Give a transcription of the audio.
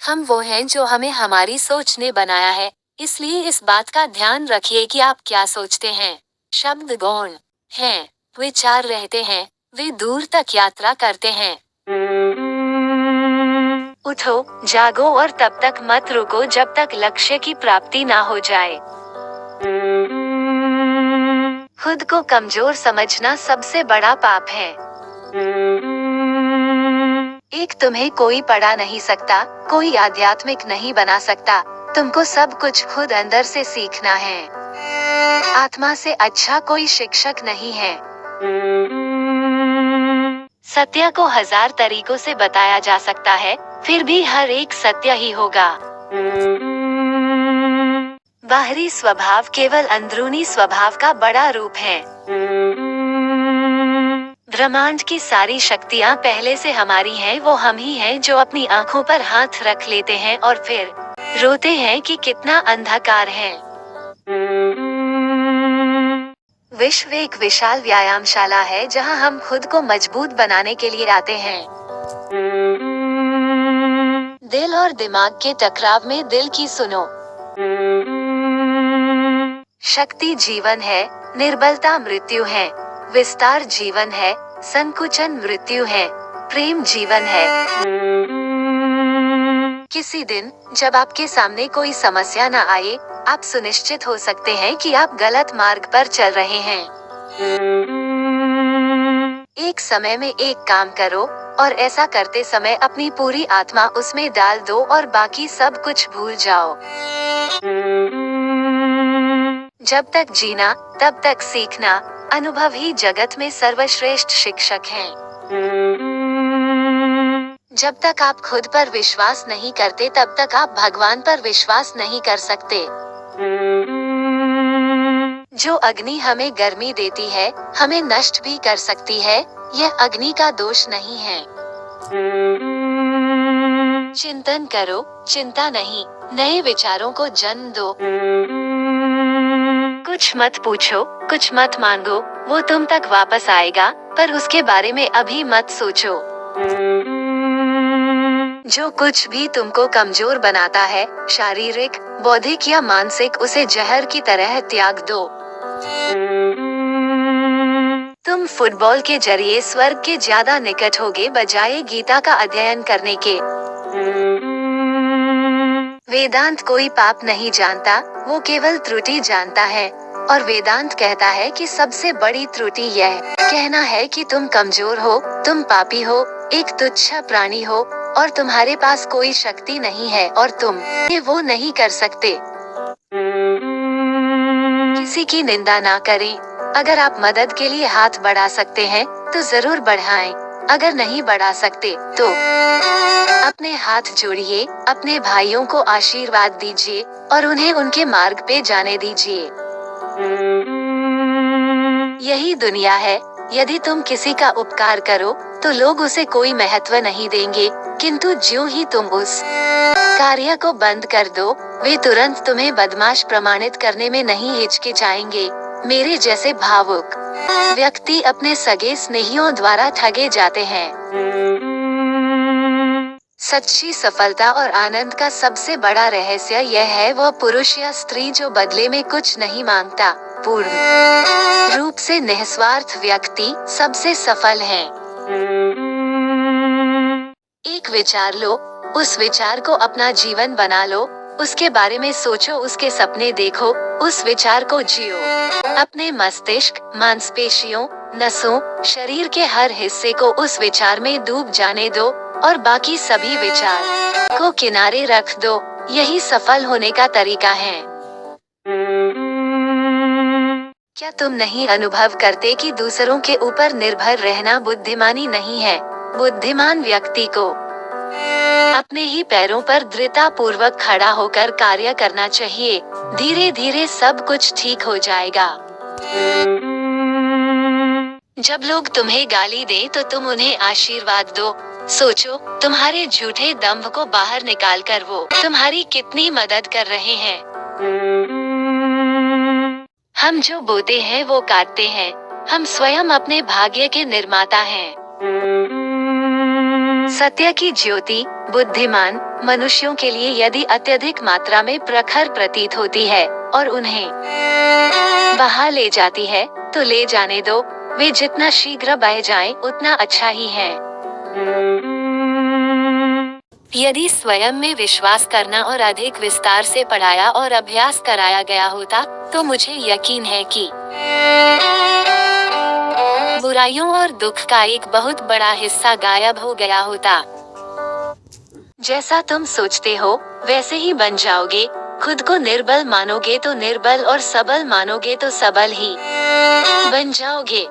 हम वो हैं जो हमें हमारी सोच ने बनाया है, इसलिए इस बात का ध्यान रखिए कि आप क्या सोचते हैं। शब्द गौण हैं, विचार रहते हैं, वे दूर तक यात्रा करते हैं। उठो, जागो और तब तक मत रुको जब तक लक्ष्य की प्राप्ति ना हो जाए। खुद को कमजोर समझना सबसे बड़ा पाप है। एक तुम्हें कोई पढ़ा नहीं सकता, कोई आध्यात्मिक नहीं बना सकता, तुमको सब कुछ खुद अंदर से सीखना है। आत्मा से अच्छा कोई शिक्षक नहीं है। सत्य को 1000 तरीकों से बताया जा सकता है, फिर भी हर एक सत्य ही होगा। बाहरी स्वभाव केवल अंदरूनी स्वभाव का बड़ा रूप है। ब्रह्मांड की सारी शक्तियाँ पहले से हमारी हैं, वो हम ही हैं जो अपनी आँखों पर हाथ रख लेते हैं और फिर रोते हैं कि कितना अंधकार है। विश्व एक विशाल व्यायामशाला है जहाँ हम खुद को मजबूत बनाने के लिए आते हैं। दिल और दिमाग के टकराव में दिल की सुनो। शक्ति जीवन है, निर्बलता मृत्यु है, विस्तार जीवन है, संकुचन मृत्यु है, प्रेम जीवन है। किसी दिन जब आपके सामने कोई समस्या न आए, आप सुनिश्चित हो सकते हैं कि आप गलत मार्ग पर चल रहे हैं। एक समय में एक काम करो और ऐसा करते समय अपनी पूरी आत्मा उसमें डाल दो और बाकी सब कुछ भूल जाओ। जब तक जीना तब तक सीखना, अनुभव ही जगत में सर्वश्रेष्ठ शिक्षक हैं। जब तक आप खुद पर विश्वास नहीं करते तब तक आप भगवान पर विश्वास नहीं कर सकते। जो अग्नि हमें गर्मी देती है, हमें नष्ट भी कर सकती है, यह अग्नि का दोष नहीं है। चिंतन करो, चिंता नहीं, नए विचारों को जन्म दो। कुछ मत पूछो, कुछ मत मांगो, वो तुम तक वापस आएगा, पर उसके बारे में अभी मत सोचो। जो कुछ भी तुमको कमजोर बनाता है, शारीरिक, बौद्धिक या मानसिक, उसे जहर की तरह त्याग दो। तुम फुटबॉल के जरिए स्वर्ग के ज्यादा निकट होगे बजाय गीता का अध्ययन करने के। वेदांत कोई पाप नहीं जानता, वो केवल त्रुटि जानता है, और वेदांत कहता है कि सबसे बड़ी त्रुटि यह कहना है कि तुम कमजोर हो, तुम पापी हो, एक तुच्छ प्राणी हो, और तुम्हारे पास कोई शक्ति नहीं है और तुम ये वो नहीं कर सकते। किसी की निंदा ना करें। अगर आप मदद के लिए हाथ बढ़ा सकते हैं तो जरूर बढ़ाएं। अगर नहीं बढ़ा सकते तो अपने हाथ जोड़िए, अपने भाइयों को आशीर्वाद दीजिए और उन्हें उनके मार्ग पे जाने दीजिए। यही दुनिया है। यदि तुम किसी का उपकार करो तो लोग उसे कोई महत्व नहीं देंगे, किंतु ज्यों ही तुम उस कार्य को बंद कर दो, वे तुरंत तुम्हें बदमाश प्रमाणित करने में नहीं हिचकिचाएंगे। मेरे जैसे भावुक व्यक्ति अपने सगे स्नेहियों द्वारा ठगे जाते हैं। सच्ची सफलता और आनंद का सबसे बड़ा रहस्य यह है, वह पुरुष या स्त्री जो बदले में कुछ नहीं मांगता, पूर्ण रूप से निस्वार्थ व्यक्ति सबसे सफल है। एक विचार लो, उस विचार को अपना जीवन बना लो, उसके बारे में सोचो, उसके सपने देखो, उस विचार को जियो। अपने मस्तिष्क, मांसपेशियों, नसों, शरीर के हर हिस्से को उस विचार में डूब जाने दो और बाकी सभी विचार को किनारे रख दो। यही सफल होने का तरीका है। क्या तुम नहीं अनुभव करते कि दूसरों के ऊपर निर्भर रहना बुद्धिमानी नहीं है? बुद्धिमान व्यक्ति को अपने ही पैरों पर दृढ़ता पूर्वक खड़ा होकर कार्य करना चाहिए। धीरे धीरे सब कुछ ठीक हो जाएगा। जब लोग तुम्हें गाली दें तो तुम उन्हें आशीर्वाद दो। सोचो, तुम्हारे झूठे दंभ को बाहर निकाल कर वो तुम्हारी कितनी मदद कर रहे हैं। हम जो बोते हैं वो काटते हैं। हम स्वयं अपने भाग्य के निर्माता हैं। सत्य की ज्योति बुद्धिमान मनुष्यों के लिए यदि अत्यधिक मात्रा में प्रखर प्रतीत होती है और उन्हें बहा ले जाती है तो ले जाने दो, वे जितना शीघ्र बह जाएं उतना अच्छा ही है। यदि स्वयं में विश्वास करना और अधिक विस्तार से पढ़ाया और अभ्यास कराया गया होता तो मुझे यकीन है कि बुराइयों और दुख का एक बहुत बड़ा हिस्सा गायब हो गया होता। जैसा तुम सोचते हो वैसे ही बन जाओगे। खुद को निर्बल मानोगे तो निर्बल और सबल मानोगे तो सबल ही बन जाओगे।